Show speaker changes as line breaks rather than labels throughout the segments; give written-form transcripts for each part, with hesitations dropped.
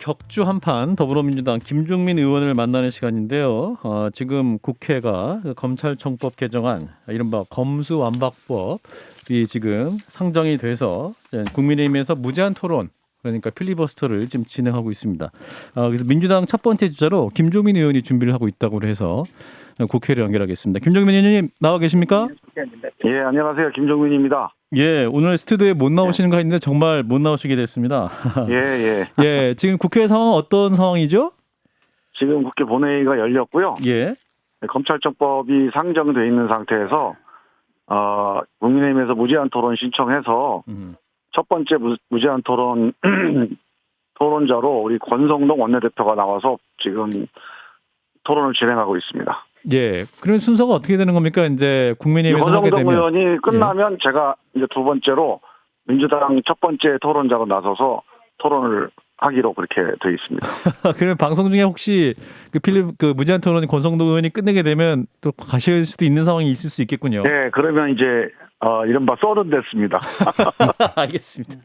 격주 한판 더불어민주당 김종민 의원을 만나는 시간인데요. 지금 국회가 검찰청법 개정안, 이른바 검수완박법이 지금 상정이 돼서 국민의힘에서 무제한 토론, 그러니까 필리버스터를 지금 진행하고 있습니다. 그래서 민주당 첫 번째 주자로 김종민 의원이 준비를 하고 있다고 해서 국회를 연결하겠습니다. 김종민 의원님 나와 계십니까?
예, 안녕하세요. 김종민입니다.
예, 오늘 스튜디오에 못 나오시는가 했는데 정말 못 나오시게 됐습니다.
예.
예, 지금 국회 상황은 어떤 상황이죠?
지금 국회 본회의가 열렸고요.
예.
검찰청법이 상정돼 있는 상태에서 국민의힘에서 무제한 토론 신청해서 첫 번째 무제한 토론 토론자로 우리 권성동 원내대표가 나와서 지금 토론을 진행하고 있습니다.
예. 그런 순서가 어떻게 되는 겁니까? 이제 국민의힘에서 하게
권성동
되면.
의원이 끝나면 제가 이제 두 번째로 민주당 첫 번째 토론자로 나서서 토론을 하기로 그렇게 되어 있습니다.
그럼 방송 중에 혹시 그 무제한 토론 권성동 의원이 끝내게 되면 또 가실 수도 있는 상황이 있을 수 있겠군요.
네, 그러면 이제 이른바 썰은 됐습니다.
알겠습니다.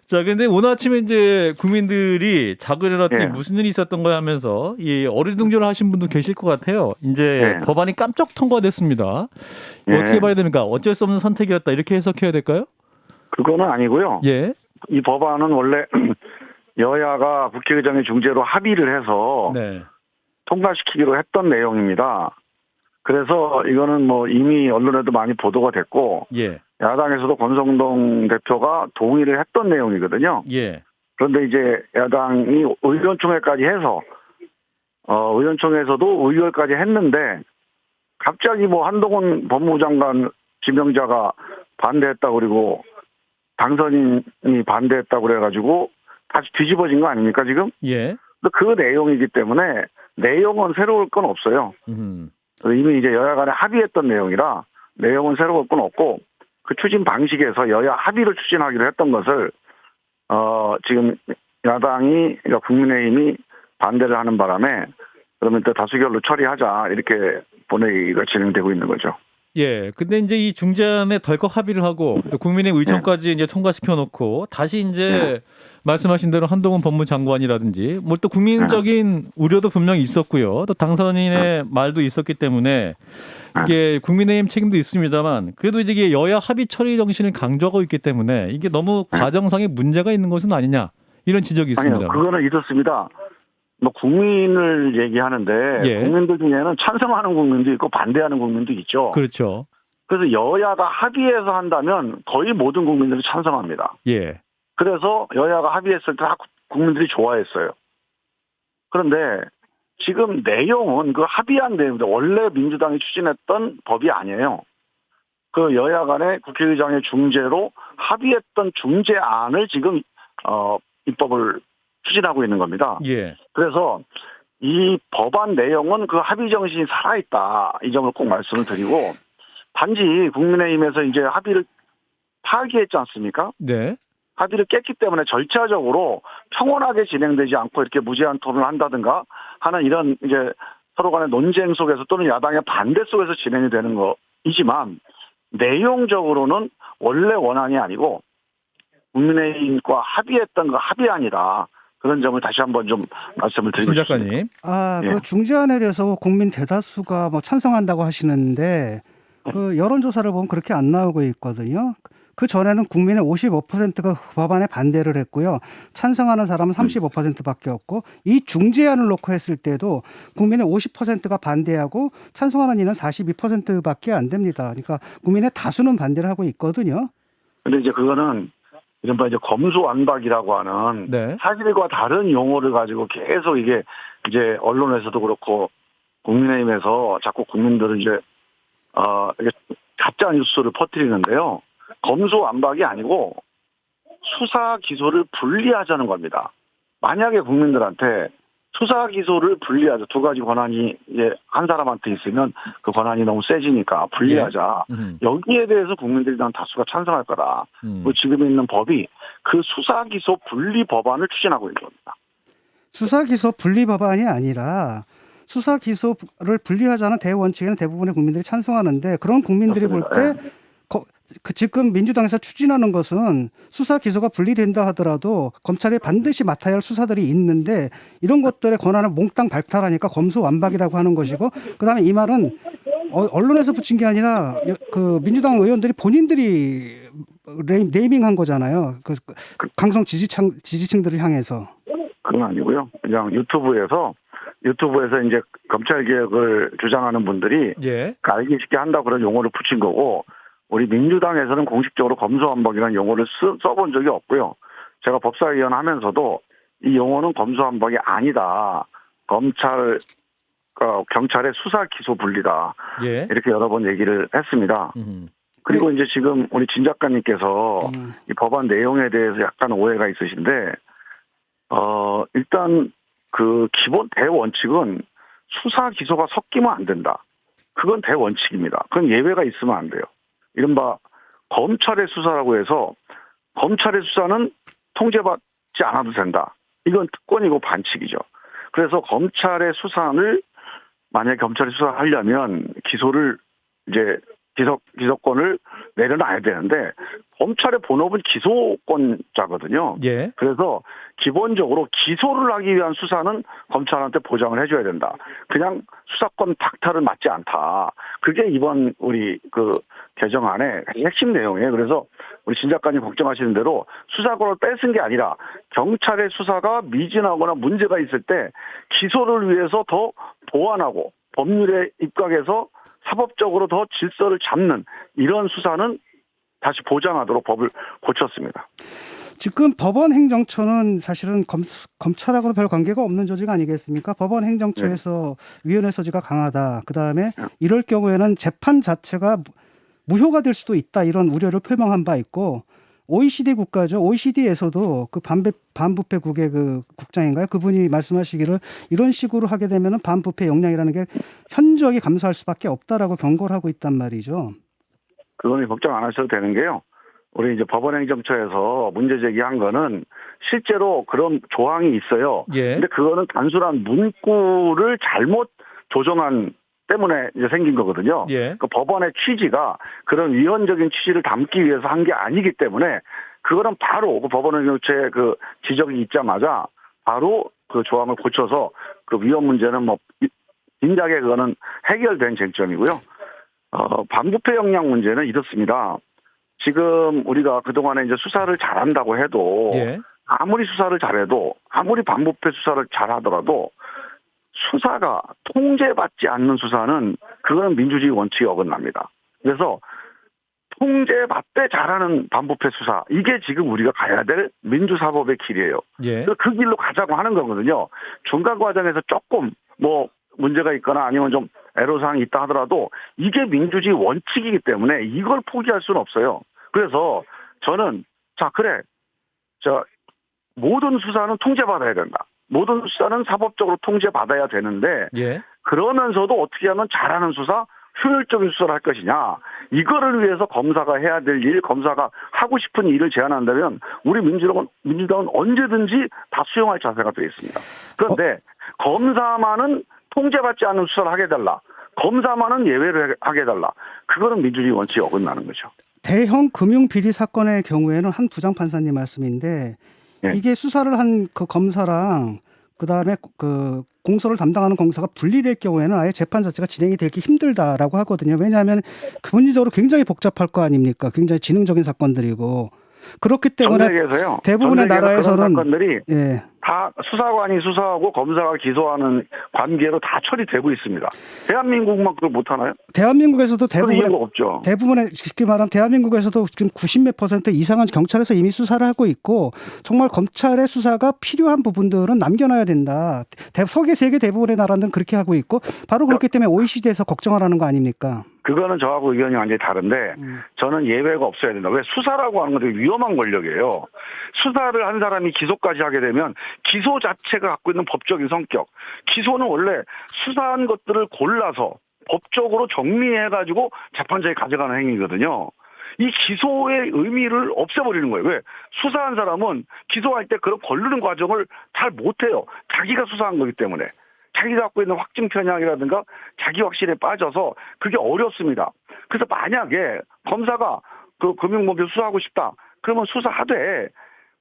자, 근데 오늘 아침에 이제 국민들이 작을 일어났더니
예.
무슨 일이 있었던 거야 하면서 이 어리둥절 하신 분도 계실 것 같아요. 이제
예.
법안이 깜짝 통과됐습니다. 이거
예.
어떻게 봐야 됩니까? 어쩔 수 없는 선택이었다. 이렇게 해석해야 될까요?
그거는 아니고요.
예.
이 법안은 원래 여야가 국회의장의 중재로 합의를 해서
네.
통과시키기로 했던 내용입니다. 그래서 이거는 뭐 이미 언론에도 많이 보도가 됐고
예.
야당에서도 권성동 대표가 동의를 했던 내용이거든요.
예.
그런데 이제 야당이 의원총회까지 해서 의원총회에서도 의결까지 했는데 갑자기 뭐 한동훈 법무장관 지명자가 반대했다 그리고 당선인이 반대했다고 그래가지고 다시 뒤집어진 거 아닙니까 지금?
예.
그 내용이기 때문에 내용은 새로울 건 없어요. 이미 이제 여야 간에 합의했던 내용이라 내용은 새로울 건 없고 그 추진 방식에서 여야 합의를 추진하기로 했던 것을 지금 야당이 그러니까 국민의힘이 반대를 하는 바람에 그러면 또 다수결로 처리하자 이렇게 본회의가 진행되고 있는 거죠.
예. 근데 이제 이 중재안에 덜컥 합의를 하고 또 국민의 의총까지 이제 통과시켜 놓고 다시 이제 말씀하신 대로 한동훈 법무장관이라든지 뭐 또 국민적인 우려도 분명히 있었고요. 또 당선인의 말도 있었기 때문에 이게 국민의힘 책임도 있습니다만 그래도 이게 여야 합의 처리 정신을 강조하고 있기 때문에 이게 너무 과정상에 문제가 있는 것은 아니냐 이런 지적이 있습니다.
아니요. 그거는 있었습니다. 뭐 국민을 얘기하는데
예.
국민들 중에는 찬성하는 국민도 있고 반대하는 국민도 있죠.
그렇죠.
그래서 여야가 합의해서 한다면 거의 모든 국민들이 찬성합니다.
예.
그래서 여야가 합의했을 때 다 국민들이 좋아했어요. 그런데 지금 내용은 그 합의한 내용인데 원래 민주당이 추진했던 법이 아니에요. 그 여야 간의 국회의장의 중재로 합의했던 중재안을 지금 입법을 추진하고 있는 겁니다.
예.
그래서 이 법안 내용은 그 합의 정신이 살아있다. 이 점을 꼭 말씀을 드리고 단지 국민의힘에서 이제 합의를 파기했지 않습니까?
네.
합의를 깼기 때문에 절차적으로 평온하게 진행되지 않고 이렇게 무제한 토론을 한다든가 하는 이런 이제 서로 간의 논쟁 속에서 또는 야당의 반대 속에서 진행이 되는 거이지만 내용적으로는 원래 원안이 아니고 국민의힘과 합의했던 그 합의안이다. 그런 점을 다시 한번 좀 말씀을 드리고
신
싶습니다.
작가님.
그 중재안에 대해서 국민 대다수가 뭐 찬성한다고 하시는데 그 여론조사를 보면 그렇게 안 나오고 있거든요. 그 전에는 국민의 55%가 법안에 반대를 했고요. 찬성하는 사람은 35%밖에 없고 이 중재안을 놓고 했을 때도 국민의 50%가 반대하고 찬성하는 이는 42%밖에 안 됩니다. 그러니까 국민의 다수는 반대를 하고 있거든요.
그런데 이제 그거는 이른바 이제 검수완박이라고 하는
네.
사실과 다른 용어를 가지고 계속 이게 이제 언론에서도 그렇고 국민의힘에서 자꾸 국민들은 이제 이게 가짜 뉴스를 퍼뜨리는데요. 검수완박이 아니고 수사 기소를 분리하자는 겁니다. 만약에 국민들한테 수사 기소를 분리하자 두 가지 권한이 이제 한 사람한테 있으면 그 권한이 너무 세지니까 분리하자. 여기에 대해서 국민들이 난 다수가 찬성할 거다. 그 지금 있는 법이 그 수사 기소 분리 법안을 추진하고 있는 겁니다.
수사 기소 분리 법안이 아니라 수사 기소를 분리하자는 대원칙에는 대부분의 국민들이 찬성하는데 그런 국민들이 볼 때 지금 민주당에서 추진하는 것은 수사 기소가 분리된다 하더라도 검찰이 반드시 맡아야 할 수사들이 있는데 이런 것들의 권한을 몽땅 발탈하니까 검수완박이라고 하는 것이고 그다음에 이 말은 언론에서 붙인 게 아니라 그 민주당 의원들이 본인들이 네이밍한 거잖아요. 그 강성 지지층들을 향해서.
그건 아니고요. 그냥 유튜브에서 이제 검찰 개혁을 주장하는 분들이
예.
알기 쉽게 한다 그런 용어를 붙인 거고 우리 민주당에서는 공식적으로 검수완박이라는 용어를 써본 적이 없고요. 제가 법사위원 하면서도 이 용어는 검수완박이 아니다. 경찰의 수사 기소 분리다.
예.
이렇게 여러 번 얘기를 했습니다. 그리고 이제 지금 우리 진 작가님께서 이 법안 내용에 대해서 약간 오해가 있으신데, 일단 그 기본 대원칙은 수사 기소가 섞이면 안 된다. 그건 대원칙입니다. 그건 예외가 있으면 안 돼요. 이른바 검찰의 수사라고 해서 검찰의 수사는 통제받지 않아도 된다. 이건 특권이고 반칙이죠. 그래서 검찰의 수사를 만약에 검찰이 수사하려면 기소를 이제 기소권을 내려놔야 되는데 검찰의 본업은 기소권자거든요.
예.
그래서 기본적으로 기소를 하기 위한 수사는 검찰한테 보장을 해줘야 된다. 그냥 수사권 박탈은 맞지 않다. 그게 이번 우리 그 개정안의 핵심 내용이에요. 그래서 우리 진 작가님 걱정하시는 대로 수사권을 뺏은 게 아니라 경찰의 수사가 미진하거나 문제가 있을 때 기소를 위해서 더 보완하고 법률에 입각해서 사법적으로 더 질서를 잡는 이런 수사는 다시 보장하도록 법을 고쳤습니다.
지금 법원 행정처는 사실은 검찰하고는 별 관계가 없는 조직 아니겠습니까? 법원 행정처에서 위헌의 소지가 강하다. 그다음에 이럴 경우에는 재판 자체가 무효가 될 수도 있다. 이런 우려를 표명한 바 있고 OECD 국가죠. OECD에서도 그 반부패국의 그 국장인가요? 그분이 말씀하시기를 이런 식으로 하게 되면은 반부패 역량이라는 게 현저하게 감소할 수밖에 없다라고 경고를 하고 있단 말이죠.
그거는 걱정 안 하셔도 되는 게요. 우리 이제 법원행정처에서 문제 제기한 거는 실제로 그런 조항이 있어요.
예.
근데 그거는 단순한 문구를 잘못 조정한 때문에 이제 생긴 거거든요.
예.
그 법원의 취지가 그런 위헌적인 취지를 담기 위해서 한 게 아니기 때문에 그거는 바로 그 법원행정처의 그 지적이 있자마자 바로 그 조항을 고쳐서 그 위헌 문제는 뭐 진작에 그거는 해결된 쟁점이고요. 반부패 역량 문제는 이렇습니다. 지금 우리가 그동안에 이제 수사를 잘한다고 해도
예.
아무리 수사를 잘해도 아무리 반부패 수사를 잘하더라도 수사가 통제받지 않는 수사는 그거는 민주주의 원칙에 어긋납니다. 그래서 통제받되 잘하는 반부패 수사 이게 지금 우리가 가야 될 민주사법의 길이에요.
예.
그 길로 가자고 하는 거거든요. 중간 과정에서 조금 뭐 문제가 있거나 아니면 좀 애로사항이 있다 하더라도 이게 민주주의 원칙이기 때문에 이걸 포기할 수는 없어요. 그래서 저는 모든 수사는 통제받아야 된다. 모든 수사는 사법적으로 통제받아야 되는데
예.
그러면서도 어떻게 하면 잘하는 수사, 효율적인 수사를 할 것이냐. 이거를 위해서 검사가 해야 될 일, 검사가 하고 싶은 일을 제안한다면 우리 민주당은 언제든지 다 수용할 자세가 되어 있습니다. 그런데 검사만은 통제받지 않는 수사를 하게 해달라. 검사만은 예외를 하게 해달라. 그거는 민주주의 원칙에 어긋나는 거죠.
대형 금융 비리 사건의 경우에는 한 부장판사님 말씀인데
네.
이게 수사를 한 그 검사랑 그다음에 그 공소를 담당하는 검사가 분리될 경우에는 아예 재판 자체가 진행이 되기 힘들다라고 하거든요. 왜냐하면 본질적으로 굉장히 복잡할 거 아닙니까? 굉장히 지능적인 사건들이고 그렇기 때문에
전 세계에서요.
대부분의
전 세계에서
나라에서는
그런 사건들이
예.
다 수사관이 수사하고 검사가 기소하는 관계로 다 처리되고 있습니다. 대한민국만 그걸 못하나요?
대한민국에서도
그런 이유가 없죠.
대부분의 쉽게 말하면 대한민국에서도 지금 90몇 % 이상은 경찰에서 이미 수사를 하고 있고 정말 검찰의 수사가 필요한 부분들은 남겨놔야 된다. 세계 대부분의 나라들은 그렇게 하고 있고 바로 그렇기 때문에 OECD에서 걱정하라는 거 아닙니까?
그거는 저하고 의견이 완전히 다른데 저는 예외가 없어야 된다. 왜 수사라고 하는 건 되게 위험한 권력이에요. 수사를 한 사람이 기소까지 하게 되면 기소 자체가 갖고 있는 법적인 성격. 기소는 원래 수사한 것들을 골라서 법적으로 정리해가지고 재판장에 가져가는 행위거든요. 이 기소의 의미를 없애버리는 거예요. 왜? 수사한 사람은 기소할 때 그런 거르는 과정을 잘 못해요. 자기가 수사한 거기 때문에. 자기가 갖고 있는 확증 편향이라든가 자기 확신에 빠져서 그게 어렵습니다. 그래서 만약에 검사가 그 금융범죄 수사하고 싶다. 그러면 수사하되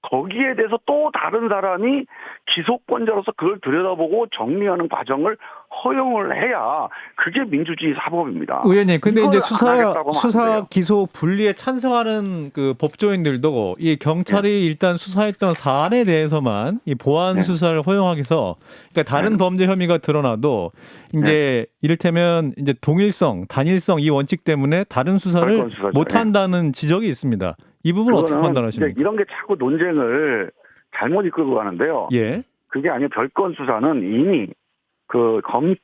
거기에 대해서 또 다른 사람이 기소권자로서 그걸 들여다보고 정리하는 과정을 허용을 해야 그게 민주주의 사법입니다.
의원님, 근데 이제
이걸 안 하겠다고 하면 안
수사
돼요.
기소 분리에 찬성하는 그 법조인들도 이 경찰이 일단 수사했던 사안에 대해서만 이 보안
네.
수사를 허용하기 위해서, 그러니까 다른
네.
범죄 혐의가 드러나도 이제 이를테면 이제 동일성, 단일성 이 원칙 때문에 다른 수사를
별건 수사죠.
못 한다는 지적이 있습니다. 이 부분 은 어떻게
그거는
판단하십니까?
이제 이런 게 자꾸 논쟁을 잘못 이끌고 가는데요.
예.
그게 아니고 별건 수사는 이미 그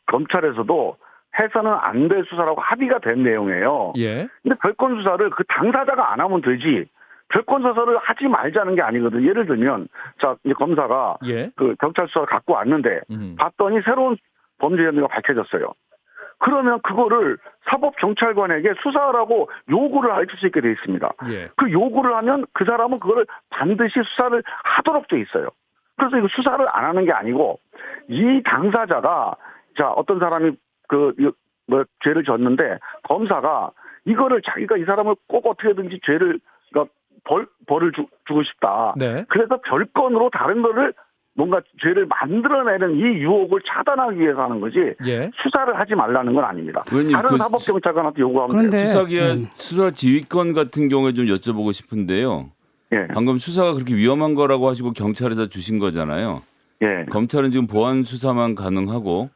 검찰에서도 해서는 안 될 수사라고 합의가 된 내용이에요.
예.
근데 별건 수사를 그 당사자가 안 하면 되지. 별건 수사를 하지 말자는 게 아니거든. 예를 들면 자 이제 검사가
예.
그 경찰 수사를 갖고 왔는데 봤더니 새로운 범죄 혐의가 밝혀졌어요. 그러면 그거를 사법경찰관에게 수사하라고 요구를 할 수 있게 돼 있습니다.
예.
그 요구를 하면 그 사람은 그거를 반드시 수사를 하도록 돼 있어요. 그래서 이거 수사를 안 하는 게 아니고 이 당사자가 자 어떤 사람이 죄를 졌는데 검사가 이거를 자기가 이 사람을 꼭 어떻게든지 죄를 그러니까 벌을 주고 싶다.
네.
그래서 별건으로 다른 거를 뭔가 죄를 만들어내는 이 유혹을 차단하기 위해서 하는 거지
예.
수사를 하지 말라는 건 아닙니다.
의원님,
다른
그
사법경찰관한테 요구하면
그런데
돼요.
수사 지휘권 같은 경우에 좀 여쭤보고 싶은데요.
예,
방금 수사가 그렇게 위험한 거라고 하시고 경찰에다 주신 거잖아요.
예,
검찰은 지금 보안 수사만 가능하고,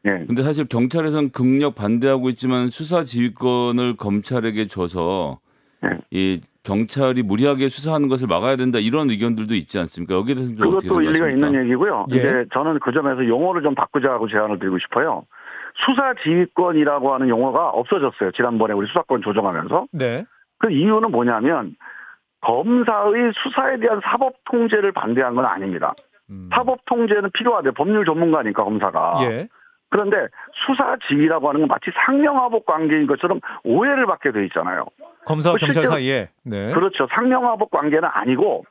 예.
근데 사실 경찰에서는 극력 반대하고 있지만 수사 지휘권을 검찰에게 줘서
네.
이 경찰이 무리하게 수사하는 것을 막아야 된다 이런 의견들도 있지 않습니까? 여기에 대해서는 좀 어떻게
그것도 일리가
생각하십니까?
있는 얘기고요.
예.
이제 저는 그 점에서 용어를 좀 바꾸자고 제안을 드리고 싶어요. 수사지휘권이라고 하는 용어가 없어졌어요. 지난번에 우리 수사권 조정하면서.
네.
그 이유는 뭐냐면 검사의 수사에 대한 사법 통제를 반대한 건 아닙니다. 사법 통제는 필요하대. 법률 전문가니까 검사가.
예.
그런데 수사 지휘라고 하는 건 마치 상명하복 관계인 것처럼 오해를 받게 돼 있잖아요.
검사와
그
경찰
실제로-
사이에. 네.
그렇죠. 상명하복 관계는 아니고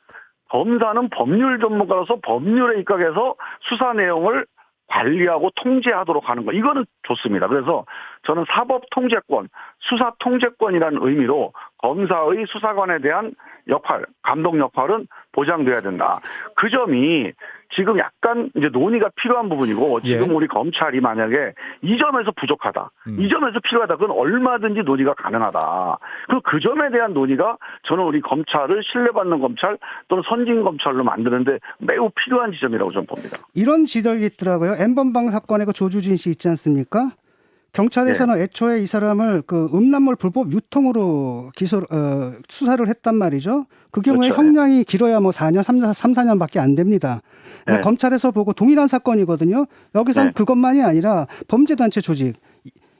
검사는 법률 전문가로서 법률에 입각해서 수사 내용을 관리하고 통제하도록 하는 거. 이거는 좋습니다. 그래서 저는 사법 통제권, 수사 통제권이라는 의미로 검사의 수사관에 대한 역할, 감독 역할은 보장돼야 된다. 그 점이 지금 약간 이제 논의가 필요한 부분이고 지금
예.
우리 검찰이 만약에 이 점에서 부족하다. 이 점에서 필요하다. 그건 얼마든지 논의가 가능하다. 그리고 그 점에 대한 논의가 저는 우리 검찰을 신뢰받는 검찰 또는 선진 검찰로 만드는데 매우 필요한 지점이라고 저는 봅니다.
이런 지적이 있더라고요. N번방 사건의 그 조주진 씨 있지 않습니까? 경찰에서는 애초에 이 사람을 그 음란물 불법 유통으로 수사를 했단 말이죠. 그 경우에
그렇죠.
형량이 길어야 뭐 4년, 3, 4년밖에 안 됩니다. 근데
네.
검찰에서 보고 동일한 사건이거든요. 여기서는
네.
그것만이 아니라 범죄단체 조직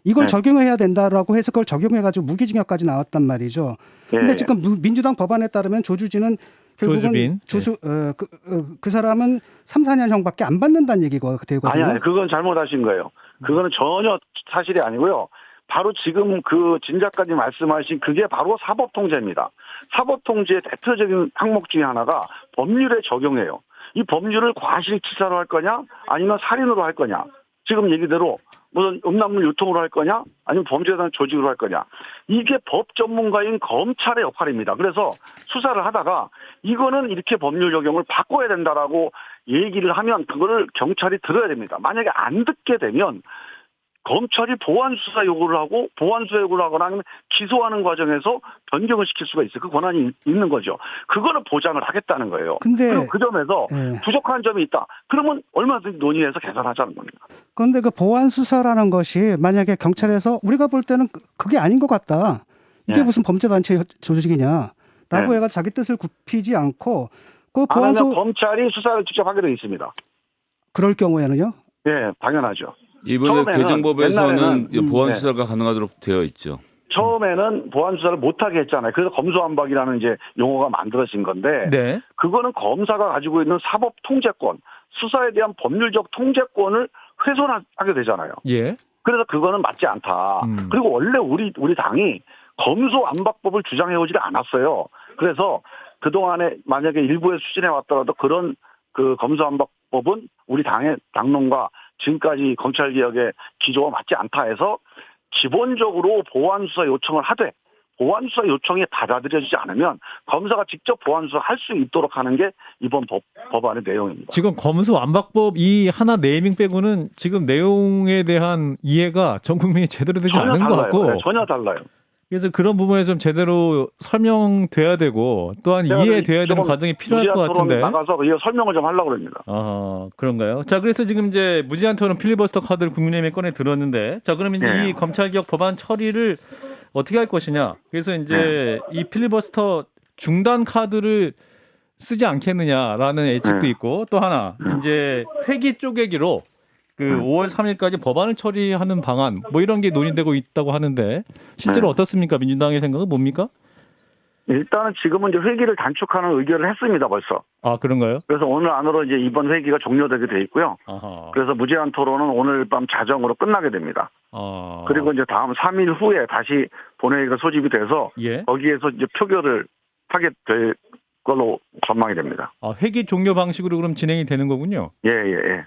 이걸
네.
적용해야 된다라고 해서 그걸 적용해가지고 무기징역까지 나왔단 말이죠. 근데
예.
지금 민주당 법안에 따르면 조주진은 결국은
조주빈.
그 사람은 3, 4년형밖에 안 받는다는 얘기가 되거든요.
아니, 그건 잘못하신 거예요. 그거는 전혀 사실이 아니고요. 바로 지금 그 진작까지 말씀하신 그게 바로 사법통제입니다. 사법통제의 대표적인 항목 중에 하나가 법률에 적용해요. 이 법률을 과실치사로 할 거냐 아니면 살인으로 할 거냐. 지금 얘기대로 무슨 음란물 유통으로 할 거냐 아니면 범죄단 조직으로 할 거냐. 이게 법 전문가인 검찰의 역할입니다. 그래서 수사를 하다가 이거는 이렇게 법률 적용을 바꿔야 된다라고 얘기를 하면 그거를 경찰이 들어야 됩니다. 만약에 안 듣게 되면 검찰이 보완수사 요구를 하고 보완수사 요구를 하거나 아니면 기소하는 과정에서 변경을 시킬 수가 있어요. 그 권한이 있는 거죠. 그거는 보장을 하겠다는 거예요.
근데
그리고 그 점에서
예.
부족한 점이 있다. 그러면 얼마든지 논의해서 개선하자는 겁니다.
그런데 그 보안 수사라는 것이 만약에 경찰에서 우리가 볼 때는 그게 아닌 것 같다. 이게
네.
무슨 범죄단체 조직이냐라고
네.
해가 자기 뜻을 굽히지 않고 그
안
보안
하면 검찰이 수사를 직접 하게 되어 있습니다.
그럴 경우에는요.
네, 당연하죠.
이번에
처음에는,
개정법에서는
옛날에는,
보안
네.
수사가 가능하도록 되어 있죠.
처음에는 보안 수사를 못하게 했잖아요. 그래서 검수완박이라는 이제 용어가 만들어진 건데
네.
그거는 검사가 가지고 있는 사법 통제권, 수사에 대한 법률적 통제권을 훼손하게 되잖아요.
예.
그래서 그거는 맞지 않다. 그리고 원래 우리 당이 검수완박법을 주장해오지가 않았어요. 그래서 그동안에 만약에 일부에 추진해 왔더라도 그런 그 검수완박법은 우리 당의 당론과 지금까지 검찰개혁의 기조와 맞지 않다 해서 기본적으로 보완수사 요청을 하되 보완 수사 요청이 받아들여지지 않으면 검사가 직접 보완 수사 할 수 있도록 하는 게 이번 법안의 내용입니다.
지금 검수 완박법 이 하나 네이밍 빼고는 지금 내용에 대한 이해가 전 국민이 제대로 되지
전혀
않은 것
달라요.
같고
네, 전혀 달라요.
그래서 그런 부분에 좀 제대로 설명돼야 되고 또한 이해돼야 되는 과정이 필요할 것 같은데.
나가서 이거 설명을 좀 하려고 합니다.
아, 그런가요? 자, 그래서 지금 이제 무제한 토론 필리버스터 카드를 국민의힘에 꺼내 들었는데, 자, 그러면 이제
네.
이 검찰개혁 법안 처리를 어떻게 할 것이냐? 그래서 이제 이 필리버스터 중단 카드를 쓰지 않겠느냐라는 예측도 있고, 또 하나 이제 회기 쪼개기로 그 5월 3일까지 법안을 처리하는 방안, 뭐 이런 게 논의되고 있다고 하는데, 실제로 어떻습니까? 민주당의 생각은 뭡니까?
일단은 지금은 이제 회기를 단축하는 의결을 했습니다, 벌써.
아, 그런가요?
그래서 오늘 안으로 이제 이번 회기가 종료되게 돼 있고요.
아하.
그래서 무제한 토론은 오늘 밤 자정으로 끝나게 됩니다.
아.
그리고 이제 다음 3일 후에 다시 본회의가 소집이 돼서
예.
거기에서 이제 표결을 하게 될 걸로 전망이 됩니다.
아, 회기 종료 방식으로 그럼 진행이 되는 거군요.
예, 예, 예.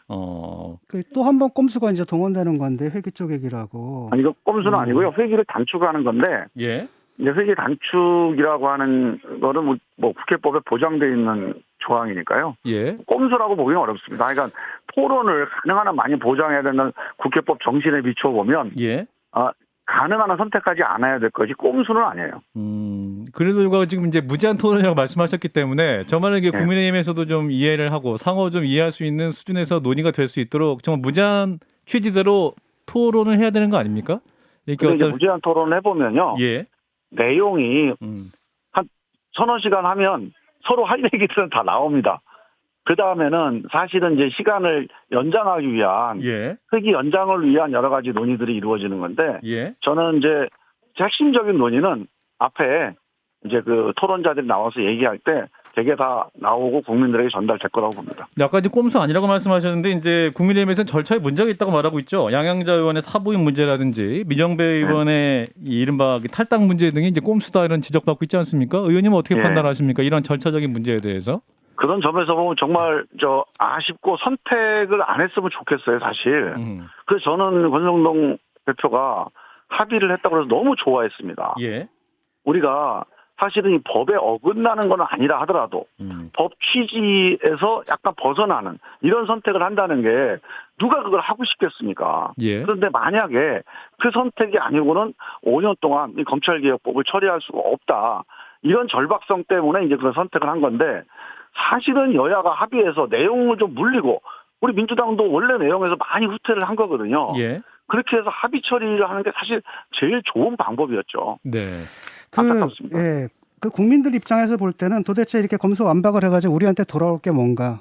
또 한 번 꼼수가 이제 동원되는 건데 회기 쪼개기라고.
아니, 이거 꼼수는 아니고요. 회기를 단축하는 건데,
예.
이제 회기 단축이라고 하는 거는 뭐 국회법에 보장되어 있는 조항이니까요.
예.
꼼수라고 보기는 어렵습니다. 그러니까 토론을 가능한 한 많이 보장해야 되는 국회법 정신에 비춰보면,
예.
가능한 한 선택하지 않아야 될 것이 꼼수는 아니에요.
그래도 불구하고 지금 이제 무제한 토론이라고 말씀하셨기 때문에 정말 이게
네.
국민의힘에서도 좀 이해를 하고 상호 좀 이해할 수 있는 수준에서 논의가 될 수 있도록 정말 무제한 취지대로 토론을 해야 되는 거 아닙니까? 이렇게
근데 이제
어떤
무제한 토론을 해보면요.
예.
내용이 한 서너 시간 하면 서로 할 얘기들은 다 나옵니다. 그 다음에는 사실은 이제 시간을 연장하기 위한
예.
회기 연장을 위한 여러 가지 논의들이 이루어지는 건데
예.
저는 이제 핵심적인 논의는 앞에 이제 그 토론자들이 나와서 얘기할 때 되게 다 나오고 국민들에게 전달될 거라고 봅니다.
아까 이제 꼼수 아니라고 말씀하셨는데 이제 국민의힘에서는 절차에 문제가 있다고 말하고 있죠. 양양자 의원의 사부인 문제라든지 민영배 의원의 이 이른바 탈당 문제 등이 이제 꼼수다 이런 지적받고 있지 않습니까? 의원님은 어떻게
예.
판단하십니까? 이런 절차적인 문제에 대해서?
그런 점에서 보면 정말 아쉽고 선택을 안 했으면 좋겠어요, 사실. 그래서 저는 권성동 대표가 합의를 했다고 해서 너무 좋아했습니다.
예.
우리가 사실은 이 법에 어긋나는 건 아니라 하더라도 법 취지에서 약간 벗어나는 이런 선택을 한다는 게 누가 그걸 하고 싶겠습니까?
예.
그런데 만약에 그 선택이 아니고는 5년 동안 이 검찰개혁법을 처리할 수가 없다. 이런 절박성 때문에 이제 그런 선택을 한 건데 사실은 여야가 합의해서 내용을 좀 물리고 우리 민주당도 원래 내용에서 많이 후퇴를 한 거거든요.
예.
그렇게 해서 합의 처리를 하는 게 사실 제일 좋은 방법이었죠.
네.
안타깝습니다.
그 국민들 입장에서 볼 때는 도대체 이렇게 검수 완박을 해가지고 우리한테 돌아올 게 뭔가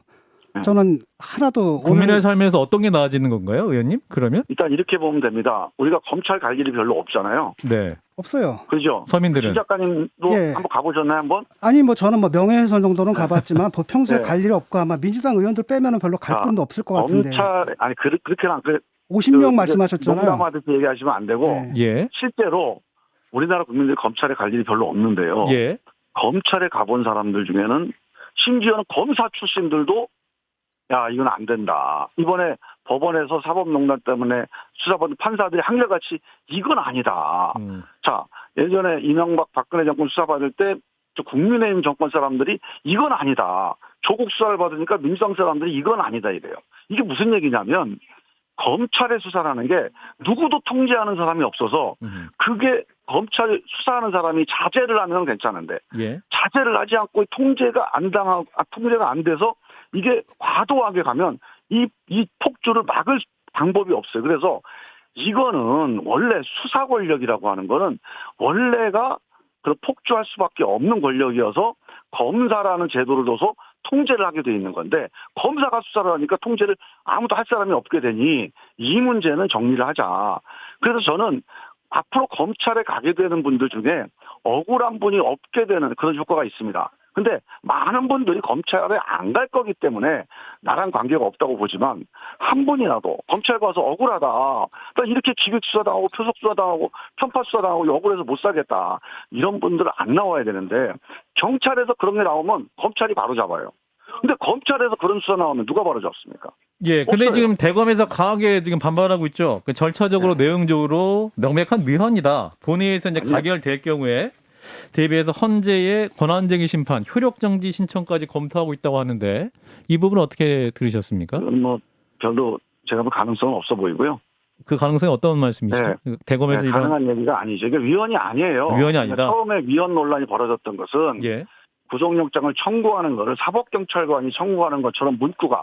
저는 하나도
국민의 삶에서 어떤 게 나아지는 건가요, 의원님? 그러면?
일단 이렇게 보면 됩니다. 우리가 검찰 갈 일이 별로 없잖아요.
네.
없어요.
그죠?
서민들은.
신 작가님도
예.
한번 가보셨나요, 한번?
아니 뭐 저는 뭐 명예훼손 정도는 가봤지만 뭐 평소에
네.
갈 일이 없고 아마 민주당 의원들 빼면은 별로 갈 곳도 없을 것 같은데.
검찰 아니 그렇게는 안 그래.
50명 말씀하셨잖아요.
농담하듯이 얘기하시면 안 되고
네.
예.
실제로 우리나라 국민들이 검찰에 갈 일이 별로 없는데요.
예.
검찰에 가본 사람들 중에는 심지어는 검사 출신들도 야 이건 안 된다. 이번에 법원에서 사법농단 때문에 수사받은 판사들이 한결같이 이건 아니다. 자 예전에 이명박 박근혜 정권 수사받을 때 국민의힘 정권 사람들이 이건 아니다. 조국 수사를 받으니까 민주당 사람들이 이건 아니다 이래요. 이게 무슨 얘기냐면 검찰의 수사라는 게 누구도 통제하는 사람이 없어서 그게 검찰 수사하는 사람이 자제를 하면 괜찮은데
예.
자제를 하지 않고 통제가 안 돼서 이게 과도하게 가면 이 폭주를 막을 방법이 없어요. 그래서 이거는 원래 수사 권력이라고 하는 거는 원래가 그 폭주할 수밖에 없는 권력이어서 검사라는 제도를 둬서 통제를 하게 돼 있는 건데 검사가 수사를 하니까 통제를 아무도 할 사람이 없게 되니 이 문제는 정리를 하자. 그래서 저는 앞으로 검찰에 가게 되는 분들 중에 억울한 분이 없게 되는 그런 효과가 있습니다. 근데 많은 분들이 검찰에 안 갈 거기 때문에 나랑 관계가 없다고 보지만 한 분이라도 검찰 가서 억울하다. 나 이렇게 기획수사당하고 표석수사당하고 편파수사당하고 억울해서 못 살겠다. 이런 분들은 안 나와야 되는데 경찰에서 그런 게 나오면 검찰이 바로 잡아요. 근데 검찰에서 그런 수사 나오면 누가 바로잡습니까?
예, 근데
없어요.
지금 대검에서 강하게 지금 반발하고 있죠. 그 절차적으로 내용적으로 명백한 위헌이다. 본회의에서 이제
아니요.
가결될 경우에 대비해서 헌재의 권한쟁의 심판, 효력 정지 신청까지 검토하고 있다고 하는데 이 부분은 어떻게 들으셨습니까?
그건 뭐 별로 제가 볼 가능성은 없어 보이고요.
그 가능성이 어떤 말씀이시죠?
네.
그 대검에서
네,
이런
가능한 얘기가 아니죠. 이게 위헌이 아니에요.
위헌이 아니다.
처음에 위헌 논란이 벌어졌던 것은
예,
구속영장을 청구하는 거를 사법경찰관이 청구하는 것처럼 문구가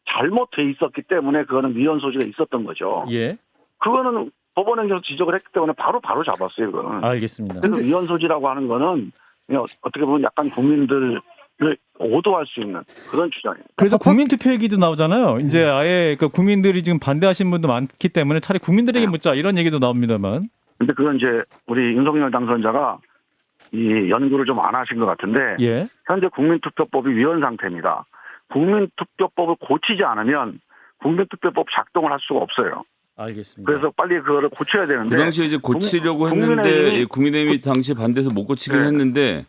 잘못돼 있었기 때문에 그거는 위헌 소지가 있었던 거죠.
예,
그거는 법원에서 지적을 했기 때문에 바로 잡았어요. 그거는.
알겠습니다.
그래서 위헌 소지라고 하는 거는 그냥 어떻게 보면 약간 국민들을 오도할 수 있는 그런 주장이에요.
그래서 국민투표 얘기도 나오잖아요. 이제 아예 그 국민들이 지금 반대하신 분도 많기 때문에 차라리 국민들에게 묻자 이런 얘기도 나옵니다만.
근데 그건 이제 우리 윤석열 당선자가 이 연구를 좀 안 하신 것 같은데
예,
현재 국민투표법이 위헌 상태입니다. 국민투표법을 고치지 않으면 국민투표법 작동을 할 수가 없어요.
알겠습니다.
그래서 빨리 그거를 고쳐야 되는데
그 당시에 이제 고치려고
국민의힘이
했는데 국민의힘이 당시 반대해서 못 고치긴
네.
했는데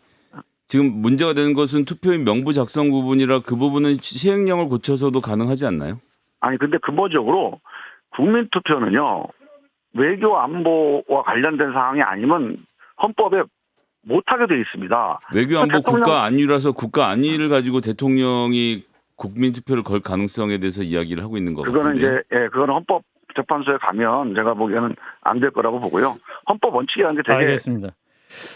지금 문제가 되는 것은 투표인 명부 작성 부분이라 그 부분은 시행령을 고쳐서도 가능하지 않나요?
아니 근데 근본적으로 국민투표는요 외교 안보와 관련된 사항이 아니면 헌법에 못하게 돼 있습니다.
외교안보
대통령-
국가 안위라서 국가 안위를 가지고 대통령이 국민투표를 걸 가능성에 대해서 이야기를 하고 있는 것
그거는
같은데.
이제 그거는 헌법재판소에 가면 제가 보기에는 안 될 거라고 보고요. 헌법 원칙이라는 게 되게
알겠습니다.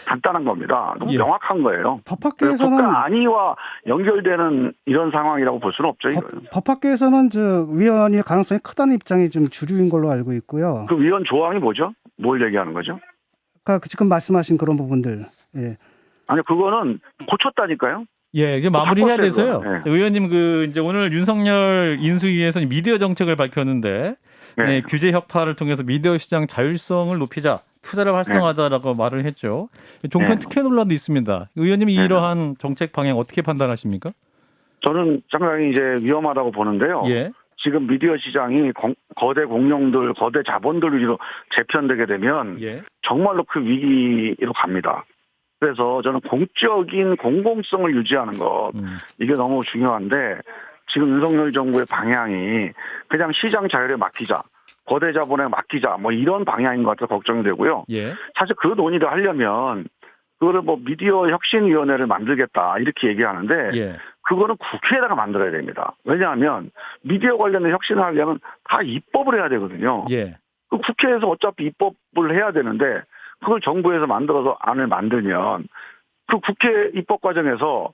간단한 겁니다. 너무
예.
명확한 거예요.
법학계에서는
국가 안위와 연결되는 이런 상황이라고 볼 수는 없죠. 이거.
법학계에서는 위헌일 가능성이 크다는 입장이 좀 주류인 걸로 알고 있고요.
그 위헌 조항이 뭐죠? 뭘 얘기하는 거죠?
그러니까 지금 말씀하신 그런 부분들. 예.
아니 그거는 고쳤다니까요.
예, 이제 마무리해야
바꿨어요,
돼서요.
그거는.
의원님 그 이제 오늘 윤석열 인수위에서 미디어 정책을 밝혔는데
네.
규제 혁파를 통해서 미디어 시장 자율성을 높이자, 투자를 활성화하자라고 말을 했죠. 종편
네.
특혜 논란도 있습니다. 의원님이 이러한 정책 방향 어떻게 판단하십니까?
저는 상당히 이제 위험하다고 보는데요.
예,
지금 미디어 시장이 거대 공룡들, 거대 자본들 위로 재편되게 되면
예,
정말로 그 위기로 갑니다. 그래서 저는 공적인 공공성을 유지하는 것 이게 너무 중요한데 지금 윤석열 정부의 방향이 그냥 시장 자율에 맡기자, 거대 자본에 맡기자 뭐 이런 방향인 것 같아서 걱정이 되고요.
예,
사실 그 논의를 하려면 그거를 뭐 미디어 혁신위원회를 만들겠다 이렇게 얘기하는데
예,
그거는 국회에다가 만들어야 됩니다. 왜냐하면 미디어 관련된 혁신을 하려면 다 입법을 해야 되거든요.
예,
그 국회에서 어차피 입법을 해야 되는데 그걸 정부에서 만들어서 안을 만들면 그 국회 입법 과정에서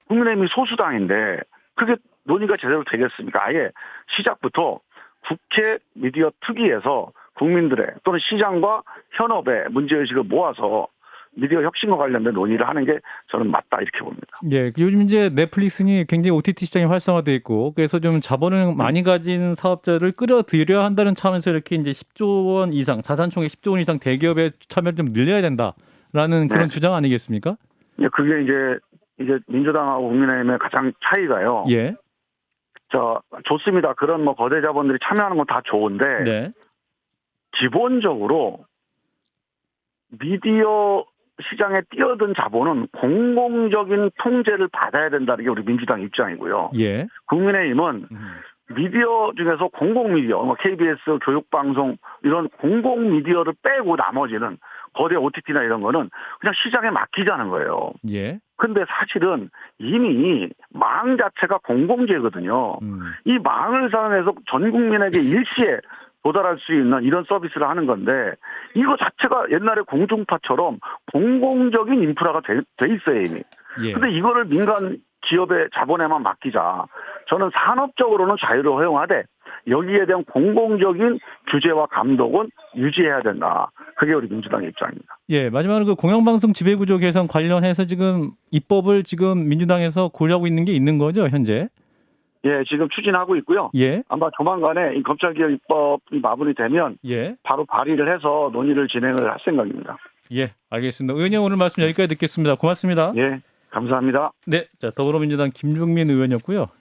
국민의힘이 소수당인데 그게 논의가 제대로 되겠습니까? 아예 시작부터 국회 미디어 특위에서 국민들의 또는 시장과 현업의 문제의식을 모아서 미디어 혁신과 관련된 논의를 하는 게 저는 맞다 이렇게 봅니다.
예. 요즘 이제 넷플릭스는 굉장히 OTT 시장이 활성화돼 있고 그래서 좀 자본을 많이 가진 사업자를 끌어들여야 한다는 차원에서 이렇게 이제 10조 원 이상 자산총액 10조 원 이상 대기업의 참여를 좀 늘려야 된다라는 그런
네.
주장 아니겠습니까?
그게 이제 민주당하고 국민의힘의 가장 차이가요.
예.
좋습니다. 그런 뭐 거대 자본들이 참여하는 건 다 좋은데
네.
기본적으로 미디어 시장에 뛰어든 자본은 공공적인 통제를 받아야 된다는 게 우리 민주당 입장이고요.
예.
국민의힘은 미디어 중에서 공공 미디어, 뭐 KBS, 교육방송 이런 공공 미디어를 빼고 나머지는 거대 OTT나 이런 거는 그냥 시장에 맡기자는 거예요.
예.
근데 사실은 이미 망 자체가 공공재거든요. 이 망을 사용해서 전 국민에게 일시에 도달할 수 있는 이런 서비스를 하는 건데 이거 자체가 옛날에 공중파처럼 공공적인 인프라가 돼 있어요 이미.
예.
근데 이거를 민간 기업의 자본에만 맡기자. 저는 산업적으로는 자유를 허용하되 여기에 대한 공공적인 규제와 감독은 유지해야 된다. 그게 우리 민주당의 입장입니다.
예, 마지막으로 그 공영방송 지배구조 개선 관련해서 지금 입법을 지금 민주당에서 고려하고 있는 게 있는 거죠, 현재?
예, 지금 추진하고 있고요.
예,
아마 조만간에 이 검찰개혁 입법이 마무리되면
예,
바로 발의를 해서 논의를 진행을 할 생각입니다.
예, 알겠습니다. 의원님 오늘 말씀 여기까지 듣겠습니다. 고맙습니다.
예, 감사합니다.
네, 자 더불어민주당 김종민 의원이었고요.